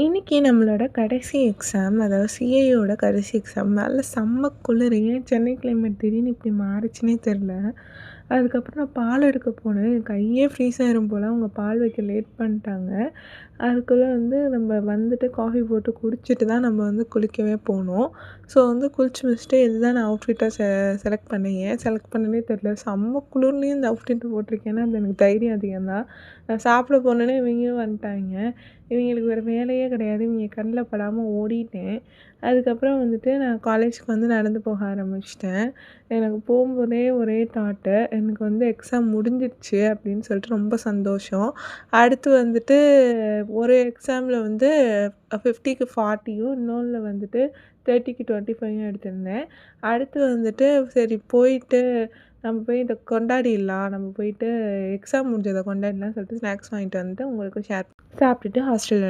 இன்னைக்கு நம்மளோட கடைசி எக்ஸாம். அதாவது சிஏயோட கடைசி எக்ஸாம். நல்ல செம்ம குளிரு. ஏன் சென்னை கிளைமேட் திடீர்னு இப்படி மாறுச்சுன்னே தெரில. அதுக்கப்புறம் நான் பால் எடுக்க போனேன். என் கையே ஃப்ரீஸ் ஆயிரும் போல. அவங்க பால் வைக்க லேட் பண்ணிட்டாங்க. அதுக்குள்ள நம்ம வந்துட்டு காஃபி போட்டு குடிச்சிட்டு தான் நம்ம குளிக்கவே போனோம். ஸோ குளிச்சு முடிச்சுட்டு இதுதான் நான் அவுட்ஃபிட்டா செலக்ட் பண்ணேன். ஏன் செலக்ட் பண்ணேன்னே தெரில. செம்ம குளிர்லேயும் இந்த அவுட்ஃபிட் போட்டிருக்கேன்னா அது எனக்கு தைரியம் அதிகம் தான். நான் சாப்பிட போனோனே இவங்களும் வந்துட்டாங்க. இவங்களுக்கு வேறு வேலையே கிடையாது. இவங்க கண்ணில் படாமல் ஓடிட்டேன். அதுக்கப்புறம் நான் காலேஜுக்கு நடந்து போக ஆரம்பிச்சிட்டேன். எனக்கு போகும்போதே ஒரே தாட்டு, எனக்கு எக்ஸாம் முடிஞ்சிடுச்சு அப்படின்னு சொல்லிட்டு ரொம்ப சந்தோஷம். அடுத்து ஒரு எக்ஸாமில் 50க்கு 40யும் இன்னொன்றில் 30க்கு 25யும் எடுத்திருந்தேன். அடுத்து சரி போயிட்டு நம்ம போய் இதை கொண்டாடிடலாம், நம்ம போயிட்டு எக்ஸாம் முடிஞ்சதை கொண்டாடிடலாம்னு சொல்லிட்டு ஸ்நாக்ஸ் வாங்கிட்டு வந்துட்டு உங்களுக்கு ஷேர் சாப்பிட்டுட்டு ஹாஸ்டல்